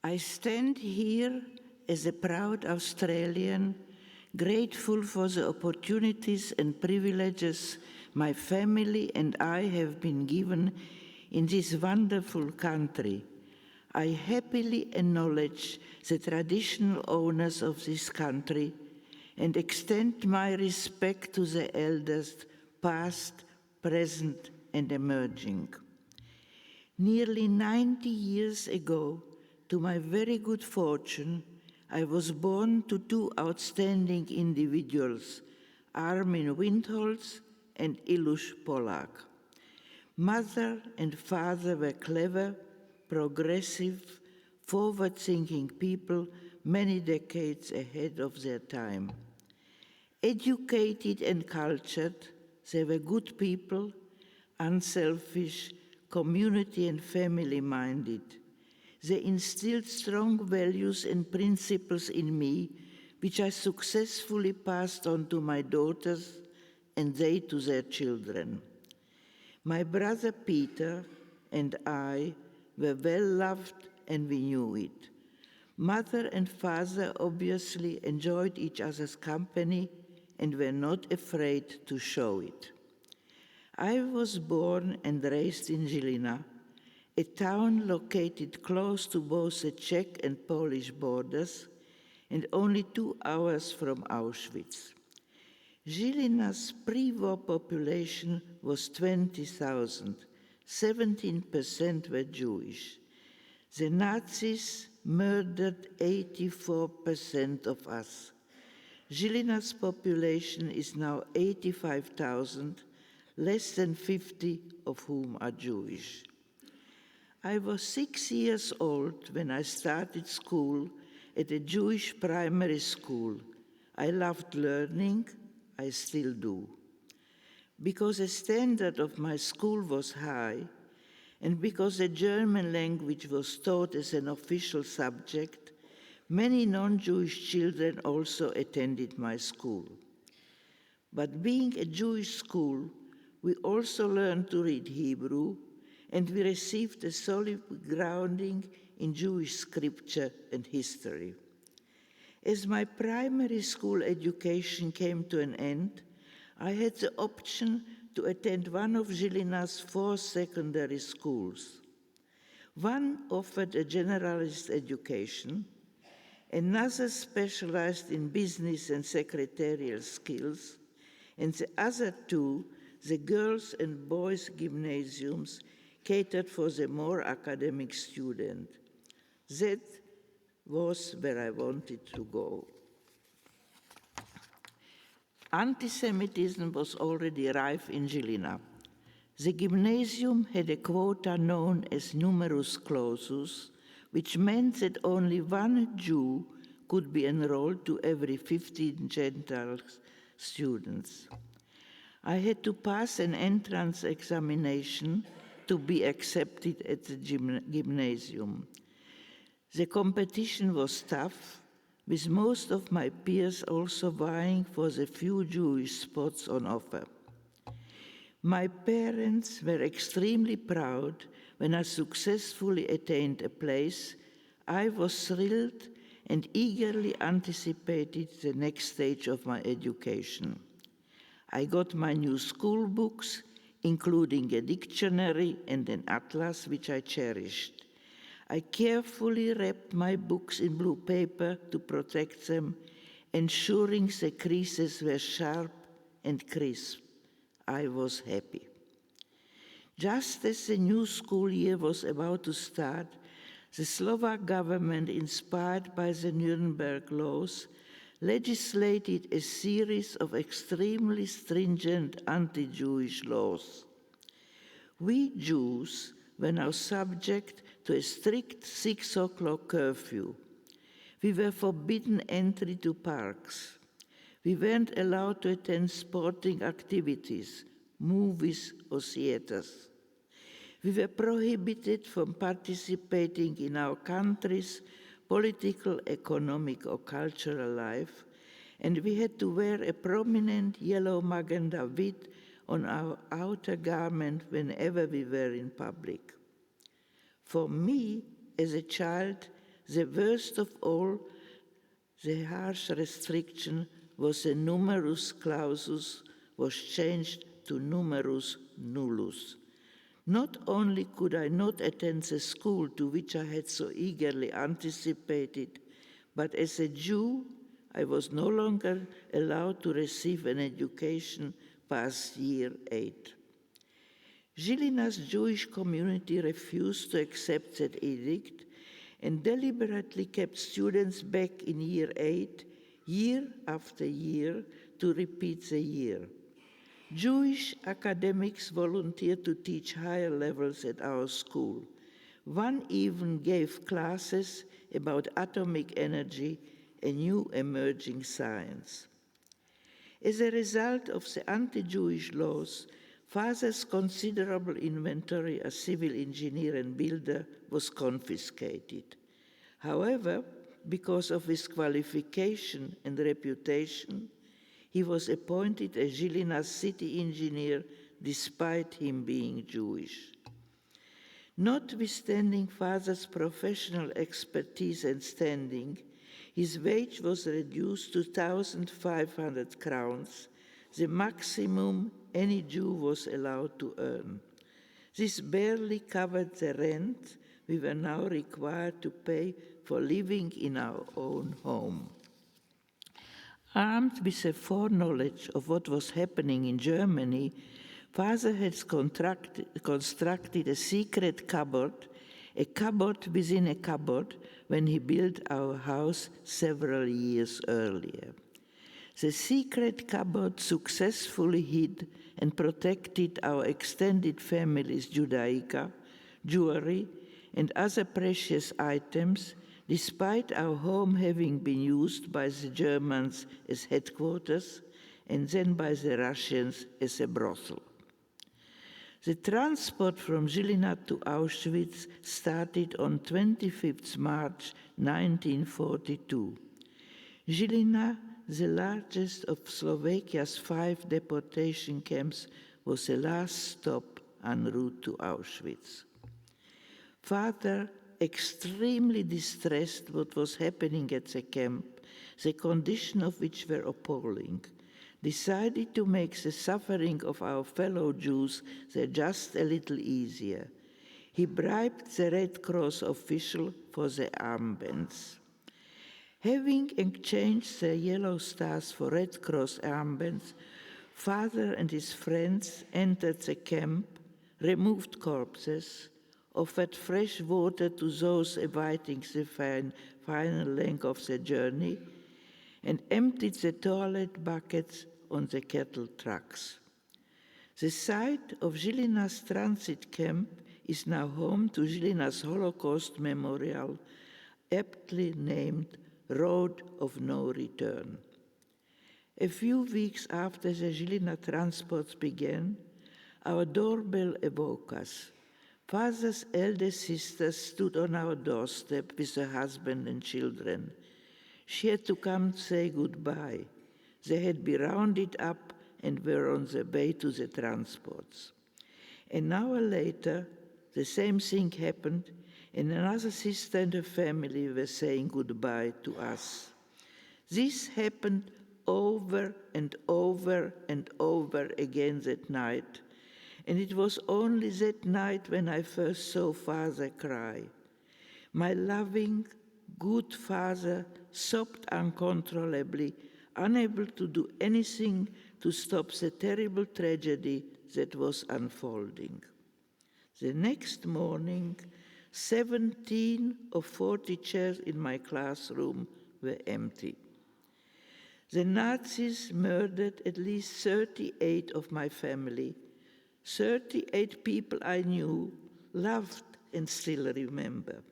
I stand here as a proud Australian, grateful for the opportunities and privileges my family and I have been given in this wonderful country. I happily acknowledge the traditional owners of this country and extend my respect to the elders, past, present, and emerging. Nearly 90 years ago, to my very good fortune, I was born to two outstanding individuals, Armin Windholz and Ilush Polak. Mother and father were clever, progressive, forward-thinking people many decades ahead of their time. Educated and cultured, they were good people, unselfish, community and family-minded. They instilled strong values and principles in me, which I successfully passed on to my daughters and they to their children. My brother Peter and I were well loved and we knew it. Mother and father obviously enjoyed each other's company and were not afraid to show it. I was born and raised in Žilina, a town located close to both the Czech and Polish borders and only 2 hours from Auschwitz. Žilina's pre-war population was 20,000. 17% were Jewish. The Nazis murdered 84% of us. Žilina's population is now 85,000, less than 50 of whom are Jewish. I was 6 years old when I started school at a Jewish primary school. I loved learning, I still do. Because the standard of my school was high, and because the German language was taught as an official subject, many non-Jewish children also attended my school. But being a Jewish school, we also learned to read Hebrew, and we received a solid grounding in Jewish scripture and history. As my primary school education came to an end, I had the option to attend one of Žilina's 4 secondary schools. One offered a generalist education, another specialized in business and secretarial skills, and the other 2, the girls' and boys' gymnasiums, catered for the more academic student. That was where I wanted to go. Anti-Semitism was already rife in Žilina. The gymnasium had a quota known as numerus clausus, which meant that only 1 Jew could be enrolled to every 15 Gentile students. I had to pass an entrance examination to be accepted at the gymnasium. The competition was tough, with most of my peers also vying for the few Jewish spots on offer. My parents were extremely proud when I successfully attained a place. I was thrilled and eagerly anticipated the next stage of my education. I got my new school books, including a dictionary and an atlas, which I cherished. I carefully wrapped my books in blue paper to protect them, ensuring the creases were sharp and crisp. I was happy. Just as the new school year was about to start, the Slovak government, inspired by the Nuremberg laws, legislated a series of extremely stringent anti-Jewish laws. We Jews were now subject to a strict 6 o'clock curfew. We were forbidden entry to parks. We weren't allowed to attend sporting activities, movies, or theaters. We were prohibited from participating in our country's political, economic, or cultural life, and we had to wear a prominent yellow magenta wheat on our outer garment whenever we were in public. For me, as a child, The worst of all, the harsh restriction was the numerus clausus was changed to numerus nullus. Not only could I not attend the school to which I had so eagerly anticipated, but as a Jew, I was no longer allowed to receive an education past year 8. Žilina's Jewish community refused to accept that edict and deliberately kept students back in year 8, year after year, to repeat the year. Jewish academics volunteered to teach higher levels at our school. One even gave classes about atomic energy, a new emerging science. As a result of the anti-Jewish laws, Father's considerable inventory as civil engineer and builder was confiscated. However, because of his qualification and reputation, he was appointed as Žilina's city engineer despite him being Jewish. Notwithstanding Father's professional expertise and standing, his wage was reduced to 1,500 crowns, the maximum any Jew was allowed to earn. This barely covered the rent we were now required to pay for living in our own home. Armed with a foreknowledge of what was happening in Germany, Father had constructed a secret cupboard, a cupboard within a cupboard, when he built our house several years earlier. The secret cupboard successfully hid and protected our extended family's Judaica, jewelry, and other precious items, despite our home having been used by the Germans as headquarters and then by the Russians as a brothel. The transport from Žilina to Auschwitz started on 25th March 1942. Žilina, the largest of Slovakia's 5 deportation camps, was the last stop en route to Auschwitz. Father, extremely distressed what was happening at the camp, the condition of which were appalling, decided to make the suffering of our fellow Jews just a little easier. He bribed the Red Cross official for the armbands. Having exchanged the yellow stars for Red Cross armbands, Father and his friends entered the camp, removed corpses, offered fresh water to those awaiting the final leg of the journey, and emptied the toilet buckets on the cattle trucks. The site of Žilina's transit camp is now home to Žilina's Holocaust Memorial, aptly named Road of No Return. A few weeks after the Žilina transports began, our doorbell awoke us. Father's eldest sister stood on our doorstep with her husband and children. She had to come say goodbye. They had been rounded up and were on the way to the transports. An hour later, the same thing happened, and another sister and her family were saying goodbye to us. This happened over and over and over again that night, and it was only that night when I first saw Father cry. My loving, good father sobbed uncontrollably, unable to do anything to stop the terrible tragedy that was unfolding. The next morning, 17 of 40 chairs in my classroom were empty. The Nazis murdered at least 38 of my family, 38 people I knew, loved, and still remember.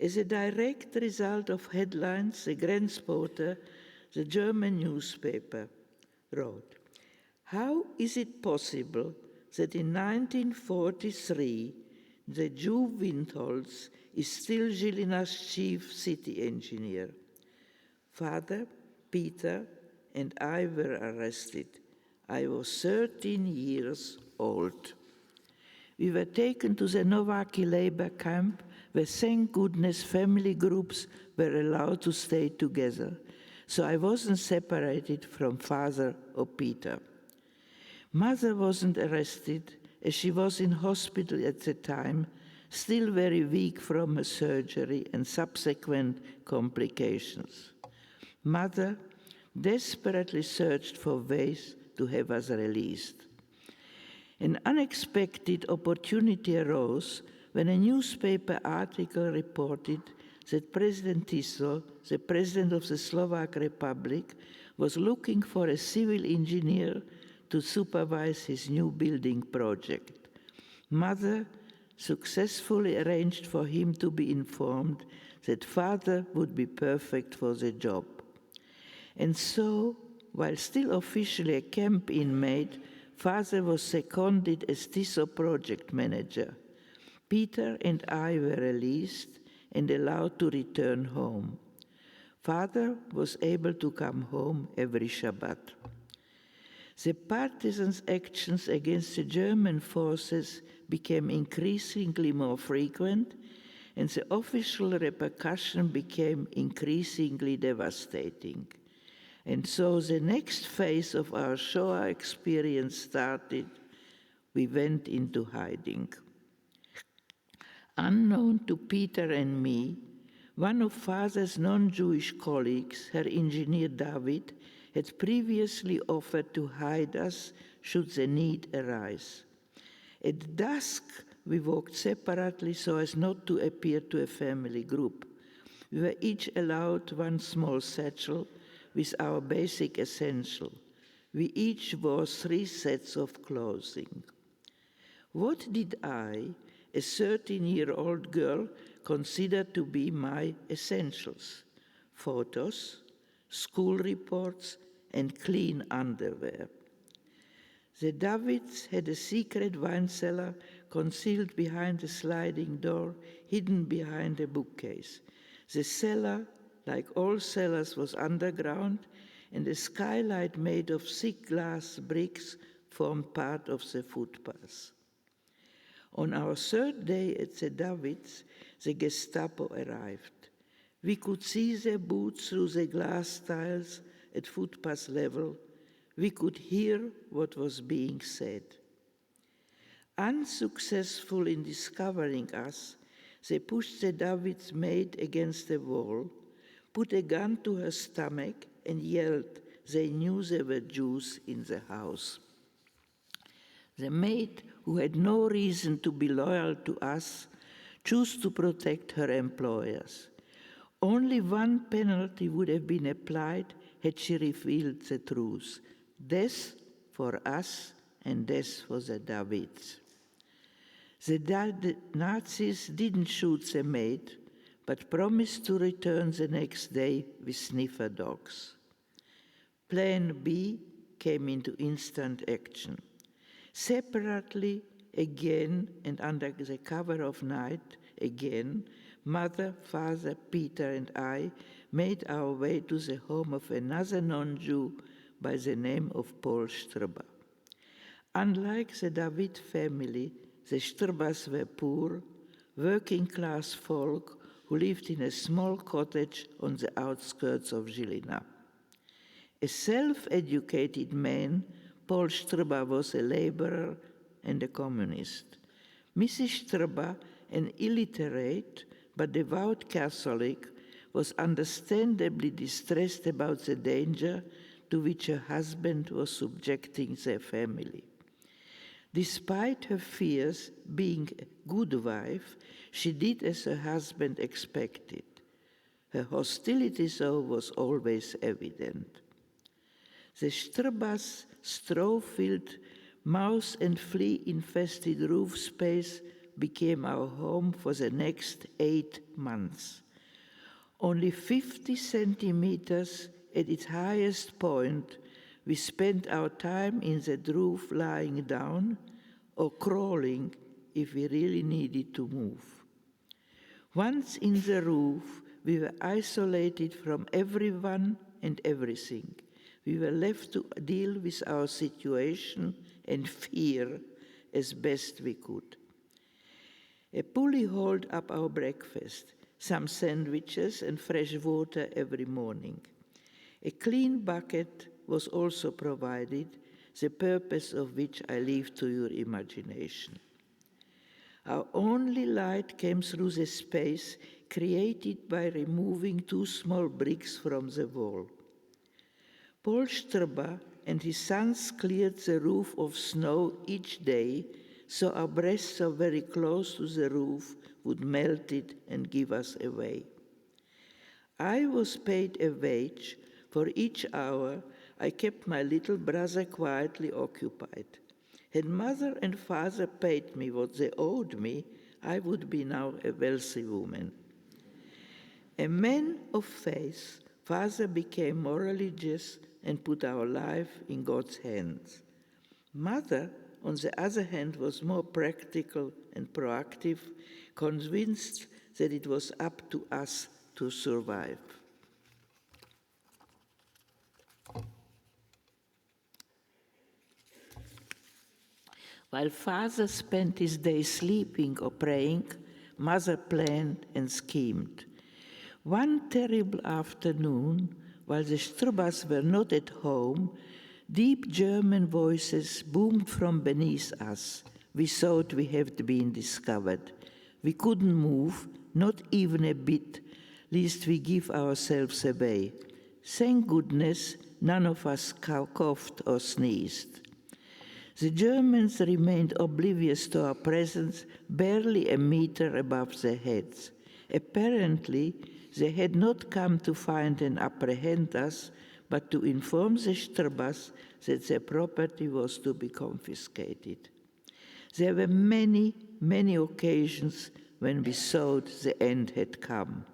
As a direct result of headlines, the Grenzbote, the German newspaper, wrote, "How is it possible that in 1943 the Jew Windholz is still Žilina's chief city engineer? Father, Peter, and I were arrested. I was 13 years old. We were taken to the Novaki labor camp where thank goodness family groups were allowed to stay together, so I wasn't separated from Father or Peter. Mother wasn't arrested, as she was in hospital at the time, still very weak from her surgery and subsequent complications. Mother desperately searched for ways to have us released. An unexpected opportunity arose when a newspaper article reported that President Tiso, the president of the Slovak Republic, was looking for a civil engineer to supervise his new building project. Mother successfully arranged for him to be informed that Father would be perfect for the job. And so, while still officially a camp inmate, Father was seconded as Tiso project manager. Peter and I were released and allowed to return home. Father was able to come home every Shabbat. The partisans' actions against the German forces became increasingly more frequent, and the official repercussion became increasingly devastating. And so the next phase of our Shoah experience started. We went into hiding. Unknown to Peter and me, one of Father's non-Jewish colleagues, her engineer David, had previously offered to hide us should the need arise. At dusk, we walked separately so as not to appear to a family group. We were each allowed one small satchel with our basic essential. We each wore 3 sets of clothing. What did I, a 13-year-old girl, consider to be my essentials? Photos, school reports, and clean underwear. The Davids had a secret wine cellar concealed behind a sliding door, hidden behind a bookcase. The cellar, like all cellars, was underground, and a skylight made of thick glass bricks formed part of the footpath. On our 3rd day at the Davids, the Gestapo arrived. We could see their boots through the glass tiles at footpath level. We could hear what was being said. Unsuccessful in discovering us, they pushed the David's maid against the wall, put a gun to her stomach, and yelled they knew there were Jews in the house. The maid, who had no reason to be loyal to us, chose to protect her employers. Only one penalty would have been applied had she revealed the truth: death for us and death for the Davids. The Nazis didn't shoot the maid, but promised to return the next day with sniffer dogs. Plan B came into instant action. Separately, again, and under the cover of night, again, Mother, Father, Peter, and I made our way to the home of another non-Jew by the name of Paul Strba. Unlike the David family, the Strbas were poor, working-class folk who lived in a small cottage on the outskirts of Žilina. A self-educated man, Paul Strba was a laborer and a communist. Mrs. Strba, an illiterate but devout Catholic, was understandably distressed about the danger to which her husband was subjecting their family. Despite her fears, being a good wife, she did as her husband expected. Her hostility, though, was always evident. The Strbas' straw-filled, mouse and flea-infested roof space became our home for the next 8 months. Only 50 centimeters at its highest point, we spent our time in the roof lying down or crawling if we really needed to move. Once in the roof, we were isolated from everyone and everything. We were left to deal with our situation and fear as best we could. A pulley hauled up our breakfast, some sandwiches and fresh water every morning. A clean bucket was also provided, the purpose of which I leave to your imagination. Our only light came through the space created by removing 2 small bricks from the wall. Paul Strba and his sons cleared the roof of snow each day, so our breaths so very close to the roof would melt it and give us away. I was paid a wage for each hour I kept my little brother quietly occupied. Had mother and father paid me what they owed me, I would be now a wealthy woman. A man of faith, father became more religious and put our life in God's hands. Mother, on the other hand, was more practical and proactive, convinced that it was up to us to survive. While father spent his day sleeping or praying, mother planned and schemed. One terrible afternoon, while the Strubas were not at home, deep German voices boomed from beneath us. We thought we had been discovered. We couldn't move, not even a bit, lest we give ourselves away. Thank goodness none of us coughed or sneezed. The Germans remained oblivious to our presence, barely a meter above their heads. Apparently, they had not come to find and apprehend us, but to inform the Strubas that their property was to be confiscated. There were many, many occasions when we thought the end had come.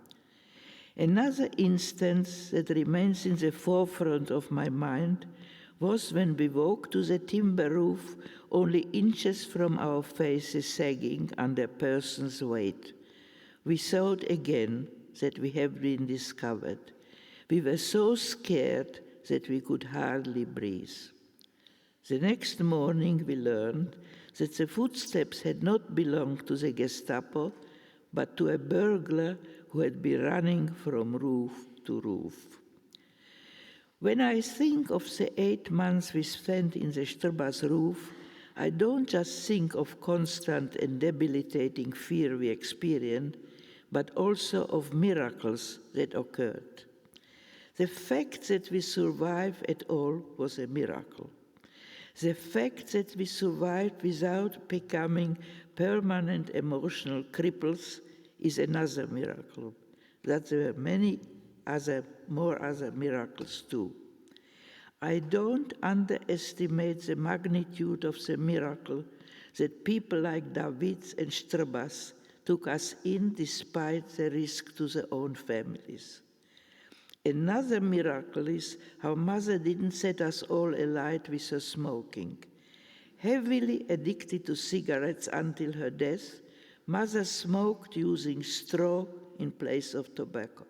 Another instance that remains in the forefront of my mind was when we walked to the timber roof, only inches from our faces sagging under a person's weight. We thought again that we had been discovered. We were so scared that we could hardly breathe. The next morning we learned that the footsteps had not belonged to the Gestapo, but to a burglar who had been running from roof to roof. When I think of the 8 months we spent in the Strba's roof, I don't just think of constant and debilitating fear we experienced, but also of miracles that occurred. The fact that we survived at all was a miracle. The fact that we survived without becoming permanent emotional cripples is another miracle. That there were many other miracles too. I don't underestimate the magnitude of the miracle that people like Davids and Strubas took us in despite the risk to their own families. Another miracle is how Mother didn't set us all alight with her smoking. Heavily addicted to cigarettes until her death, Mother smoked using straw in place of tobacco.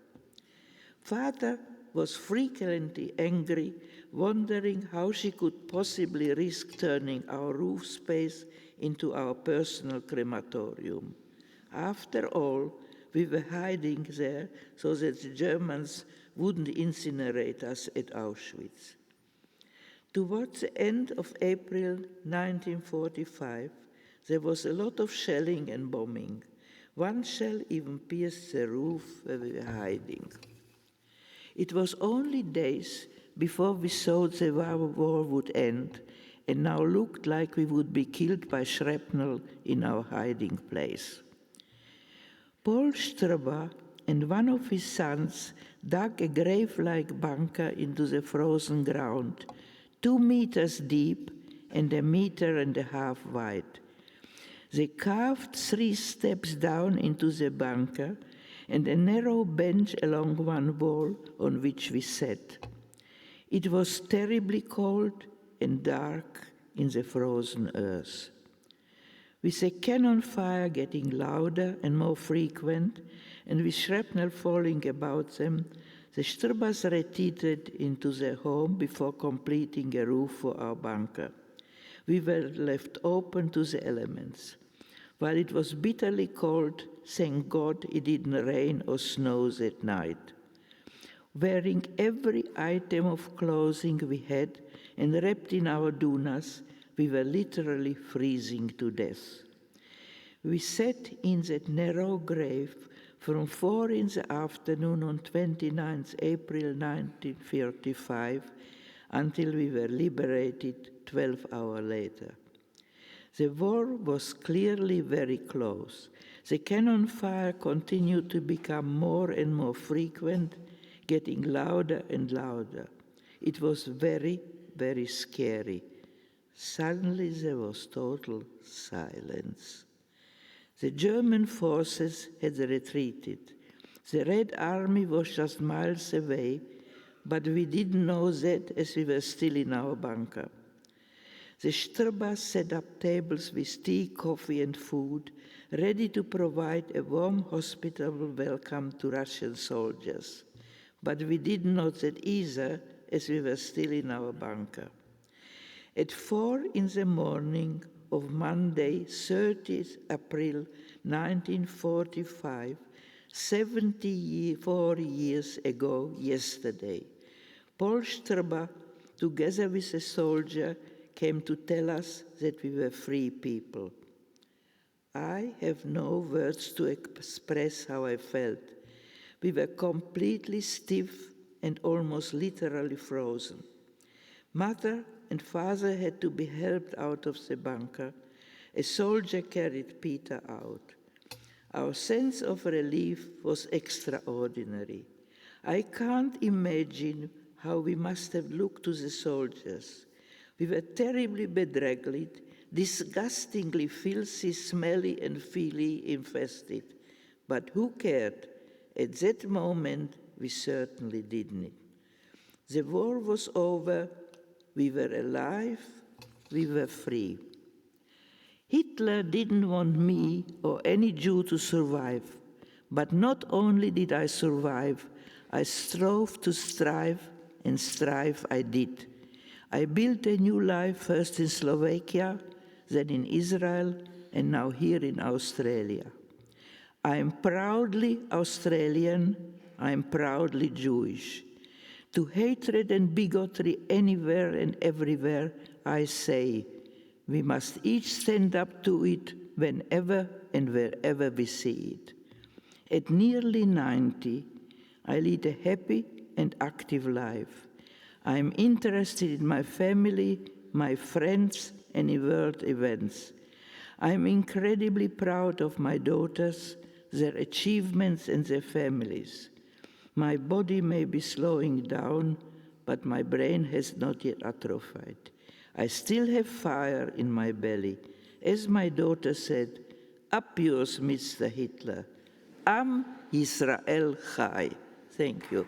Father was frequently angry, wondering how she could possibly risk turning our roof space into our personal crematorium. After all, we were hiding there so that the Germans wouldn't incinerate us at Auschwitz. Towards the end of April 1945, there was a lot of shelling and bombing. One shell even pierced the roof where we were hiding. It was only days before we thought the war would end, and now looked like we would be killed by shrapnel in our hiding place. Paul Strba and one of his sons dug a grave-like bunker into the frozen ground, 2 meters deep and 1.5 meters wide. They carved 3 steps down into the bunker and a narrow bench along one wall on which we sat. It was terribly cold and dark in the frozen earth. With the cannon fire getting louder and more frequent, and with shrapnel falling about them, the Strubas retreated into their home before completing a roof for our bunker. We were left open to the elements. While it was bitterly cold, thank God it didn't rain or snow that night. Wearing every item of clothing we had and wrapped in our dunas, we were literally freezing to death. We sat in that narrow grave from 4 in the afternoon on 29th April 1945 until we were liberated 12 hours later. The war was clearly very close. The cannon fire continued to become more and more frequent, getting louder and louder. It was very, very scary. Suddenly there was total silence. The German forces had retreated. The Red Army was just miles away, but we didn't know that as we were still in our bunker. The Strba set up tables with tea, coffee, and food, ready to provide a warm, hospitable welcome to Russian soldiers. But we didn't know that either, as we were still in our bunker. At 4 in the morning of Monday, 30th April 1945, 74 years ago yesterday, Paul Strba, together with a soldier, came to tell us that we were free people. I have no words to express how I felt. We were completely stiff and almost literally frozen. Mother and father had to be helped out of the bunker. A soldier carried Peter out. Our sense of relief was extraordinary. I can't imagine how we must have looked to the soldiers. We were terribly bedraggled, disgustingly filthy, smelly, and feely infested. But who cared? At that moment, we certainly didn't. The war was over. We were alive. We were free. Hitler didn't want me or any Jew to survive. But not only did I survive, I strove to strive, and strive I did. I built a new life first in Slovakia, then in Israel, and now here in Australia. I am proudly Australian. I am proudly Jewish. To hatred and bigotry anywhere and everywhere, I say, we must each stand up to it whenever and wherever we see it. At nearly 90, I lead a happy and active life. I am interested in my family, my friends, and in world events. I am incredibly proud of my daughters, their achievements, and their families. My body may be slowing down, but my brain has not yet atrophied. I still have fire in my belly. As my daughter said, up yours, Mr. Hitler. Am Yisrael Chai. Thank you.